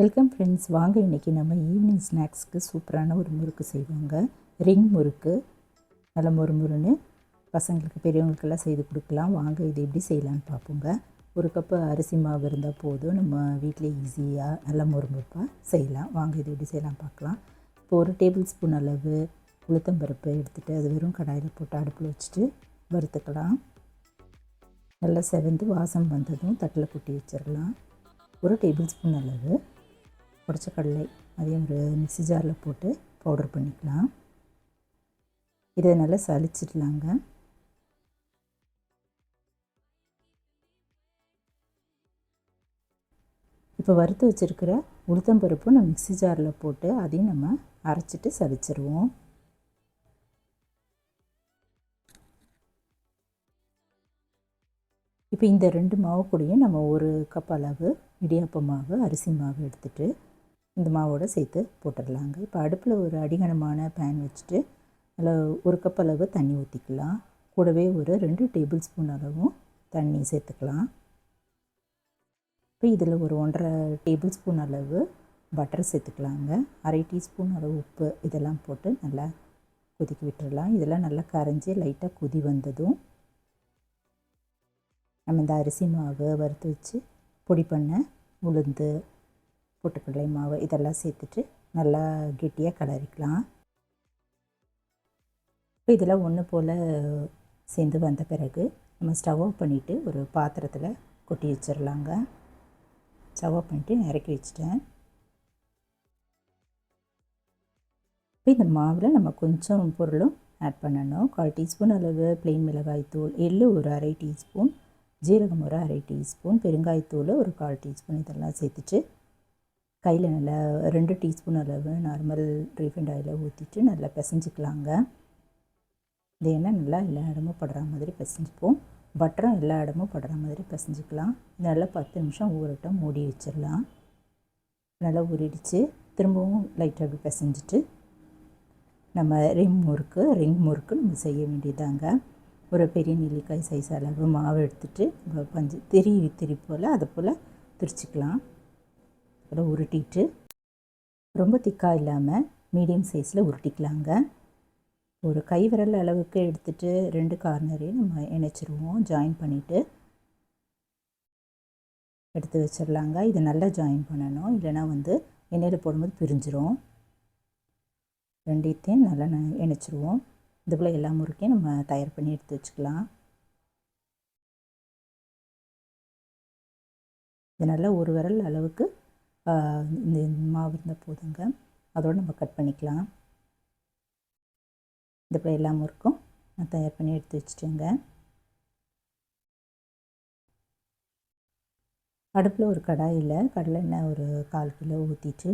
Welcome friends. வாங்க இன்றைக்கி நம்ம ஈவினிங் ஸ்நாக்ஸ்க்கு சூப்பரான ஒரு முறுக்கு செய்வாங்க. ரிங் முறுக்கு நல்ல முறுமுறுன்னு பசங்களுக்கு பெரியவங்களுக்கெல்லாம் செய்து கொடுக்கலாம். வாங்க இது எப்படி செய்யலான்னு பார்ப்போங்க. ஒரு கப்பு அரிசி மாவு இருந்தால் போதும், நம்ம வீட்டில் ஈஸியாக நல்ல முறுமுறுப்பாக செய்யலாம். வாங்க இது எப்படி செய்யலாம் பார்க்கலாம். இப்போ ஒரு டேபிள் ஸ்பூன் அளவு உளுத்தம்பருப்பு எடுத்துகிட்டு அது வெறும் கடாயில் போட்டு அடுப்பில் வச்சுட்டு வறுத்துக்கலாம். நல்லா செவந்து வாசம் வந்ததும் தட்டில் கொட்டி வச்சிடலாம். ஒரு டேபிள் ஸ்பூன் அளவு உடச்ச கடலை அதையும் ஒரு மிக்ஸி ஜாரில் போட்டு பவுடர் பண்ணிக்கலாம். இதை நல்லா சலிச்சிடலாங்க. இப்போ வறுத்து வச்சுருக்கிற உளுத்தம்பருப்பு நம்ம மிக்ஸி ஜாரில் போட்டு அதையும் நம்ம அரைச்சிட்டு சலிச்சிருவோம். இப்போ இந்த 2 மாவு கூடயும் நம்ம ஒரு கப் அளவு இடியாப்ப மாவு அரிசி மாவு எடுத்துகிட்டு இந்த மாவோடு சேர்த்து போட்டுடலாங்க. இப்போ அடுப்பில் ஒரு அடிகனமான பேன் வச்சுட்டு அதில் ஒரு கப் அளவு தண்ணி ஊற்றிக்கலாம். கூடவே ஒரு 2 டேபிள் ஸ்பூன் அளவும் தண்ணி சேர்த்துக்கலாம். இப்போ இதில் ஒரு 1.5 டேபிள் ஸ்பூன் அளவு பட்டர் சேர்த்துக்கலாங்க. 1/2 டீஸ்பூன் அளவு உப்பு இதெல்லாம் போட்டு நல்லா கொதிக்க விட்டுடலாம். இதெல்லாம் நல்லா கரைஞ்சி லைட்டாக கொதி வந்ததும் நம்ம இந்த அரிசி மாவு வறுத்து வச்சு பொடி பண்ண உளுந்து பொட்டுக்கடலை மாவு இதெல்லாம் சேர்த்துட்டு நல்லா கெட்டியாக கிளறிக்கலாம். இப்போ இதெல்லாம் ஒன்று போல் சேர்ந்து வந்த பிறகு நம்ம ஸ்டவ் ஆஃப் பண்ணிவிட்டு ஒரு பாத்திரத்தில் கொட்டி வச்சிடலாங்க. ஸ்டவ் ஆஃப் பண்ணிவிட்டு இறக்கி வச்சிட்டேன். இப்போ இந்த மாவில் நம்ம கொஞ்சம் பொருளும் ஆட் பண்ணணும். 1/4 டீஸ்பூன் அளவு ப்ளெயின் மிளகாய்த்தூள், எள்ளு ஒரு 1/2 டீஸ்பூன், ஜீரகம் ஒரு 1/2 டீஸ்பூன், பெருங்காயத்தூள் ஒரு 1/4 டீஸ்பூன் இதெல்லாம் சேர்த்துட்டு கையில் நல்லா 2 டீஸ்பூன் அளவு நார்மல் ரீஃபைண்ட் ஆயிலை ஊற்றிட்டு நல்லா பிசைஞ்சிக்கலாங்க. இது எண்ணெய் நல்லா எல்லா இடமும் படுற மாதிரி பிசைஞ்சிப்போம். பட்டரும் எல்லா இடமும் படுற மாதிரி பிசைஞ்சிக்கலாம். நல்லா 10 நிமிஷம் ஊறட்டும், மூடி வச்சிடலாம். நல்லா ஊறிடுச்சு. திரும்பவும் லைட்டாக அப்படி பிசைஞ்சிட்டு நம்ம ரிங் முறுக்கு நம்ம செய்ய வேண்டியதாங்க. ஒரு பெரிய நெல்லிக்காய் சைஸ் அளவு மாவு எடுத்துகிட்டு பஞ்சு திரி போல் அதை போல் திரிச்சிக்கலாம். அதில் உருட்டிட்டு ரொம்ப திக்காக இல்லாமல் மீடியம் சைஸில் உருட்டிக்கலாங்க. ஒரு கை விரல் அளவுக்கு எடுத்துகிட்டு 2 கார்னரையும் நம்ம இணைச்சிருவோம். ஜாயின் பண்ணிவிட்டு எடுத்து வச்சிடலாங்க. இதை நல்லா ஜாயின் பண்ணணும், இல்லைனா எண்ணெயில் போடும்போது பிரிஞ்சிரும். ரெண்டையும் நல்லா இணைச்சிருவோம். இதுக்குள்ளே எல்லா முறுக்கையும் நம்ம தயார் பண்ணி எடுத்து வச்சுக்கலாம். இது நல்லா ஒரு விரல் அளவுக்கு இந்த மாவு இருந்தால் போதுங்க. அதோடு நம்ம கட் பண்ணிக்கலாம். இதுக்குள்ளே எல்லா முறுக்கும் நான் தயார் பண்ணி எடுத்து வச்சுட்டேங்க. அடுப்பில் ஒரு கடாயில் கடலெண்ணெய் ஒரு 1/4 கிலோ ஊற்றிட்டு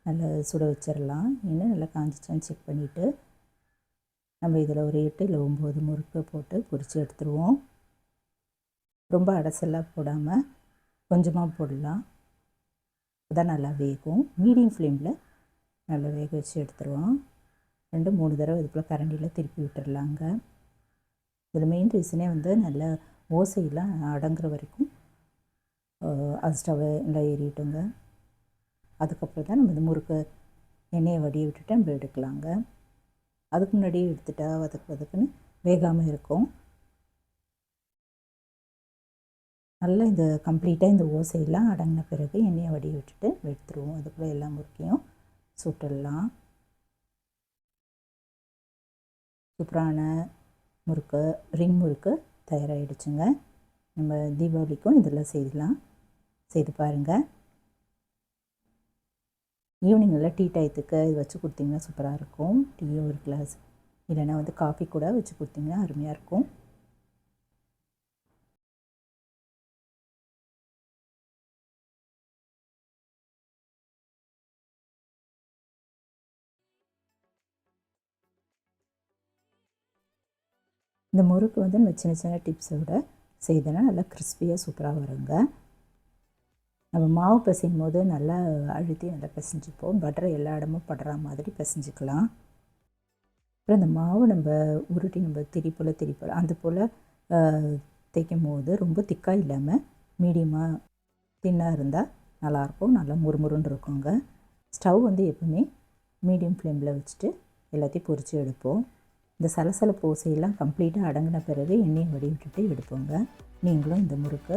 நல்லா சுட வச்சிடலாம். எண்ணெய் நல்லா காஞ்சிச்சான்னு செக் பண்ணிவிட்டு நம்ம இதில் ஒரு 8 இல்லை 9 முறுக்கு போட்டு பொரித்து எடுத்துருவோம். ரொம்ப அடசலாக போடாமல் கொஞ்சமாக போடலாம். அதான் நல்லா வேகும். மீடியம் ஃப்ளேமில் நல்லா வேக வச்சு எடுத்துருவோம். 2-3 தடவை இதுக்குள்ளே கரண்டியில் திருப்பி விட்டுடலாங்க. இதில் மெயின் ரீசனே நல்ல ஓசையெல்லாம் அடங்குற வரைக்கும் அது ஸ்டவ்வை நல்லா ஏறிட்டுங்க. அதுக்கப்புறம் தான் நம்ம இந்த முறுக்கு எண்ணெயை வடிய விட்டுட்டு நம்ம எடுக்கலாங்க. அதுக்கு முன்னாடியே எடுத்துட்டா வதக்குன்னு வேகாமல் இருக்கும். நல்லா இந்த கம்ப்ளீட்டாக இந்த ஓசையெல்லாம் அடங்கின பிறகு எண்ணெயை வடிய விட்டுட்டு எடுத்துருவோம். அதுக்குள்ளே எல்லா முறுக்கையும் சுட்டுடலாம். சூப்பரான முறுக்கு ரிங் முறுக்கு தயாராகிடுச்சுங்க. நம்ம தீபாவளிக்கும் இதெல்லாம் செய்து பாருங்கள். ஈவினிங் நல்லா டீ டயத்துக்கு இது வச்சு கொடுத்திங்கன்னா சூப்பராக இருக்கும். டீயும் ஒரு கிளாஸ் இல்லைன்னா காஃபி கூட வச்சு கொடுத்திங்கன்னா அருமையாக இருக்கும். இந்த முறுக்கு நம்ம சின்ன சின்ன டிப்ஸோடு செய்தோன்னா நல்லா கிறிஸ்பியாக சூப்பராக வருங்க. நம்ம மாவு பிசையும் போது நல்லா அழுத்தி நல்லா பிசைஞ்சிப்போம். பட்டரை எல்லா இடமும் படுற மாதிரி பிசைஞ்சிக்கலாம். அப்புறம் இந்த மாவு நம்ம உருட்டி நம்ம திரி போல் அது போல் தேய்க்கும் போது ரொம்ப திக்காக இல்லாமல் மீடியமாக தின்னாக இருந்தால் நல்லாயிருக்கும், நல்லா முறுமுறுன்னு இருக்குங்க. ஸ்டவ் வந்து எப்பவுமே மீடியம் ஃப்ளேமில் வச்சுட்டு எல்லாத்தையும் பொரித்து எடுப்போம். இந்த சலசலப்பு ஓசையெல்லாம் கம்ப்ளீட்டாக அடங்கின பிறகு எண்ணெயை வடிவிட்டுட்டு எடுப்போங்க. நீங்களும் இந்த முறுக்கு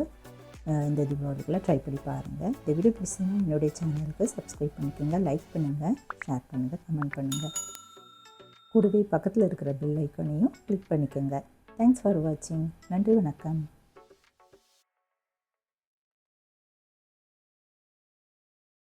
இந்த தீபாவளிக்குள்ளே ட்ரை பண்ணி பாருங்கள். இந்த வீடியோ பிடிச்சிங்கன்னா என்னுடைய சேனலுக்கு சப்ஸ்கிரைப் பண்ணிக்கோங்க, லைக் பண்ணுங்கள், ஷேர் பண்ணுங்கள், கமெண்ட் பண்ணுங்கள். கூடவே பக்கத்தில் இருக்கிற பெல் ஐக்கானையும் கிளிக் பண்ணிக்கோங்க. தேங்க்ஸ் ஃபார் வாட்சிங். நன்றி, வணக்கம்.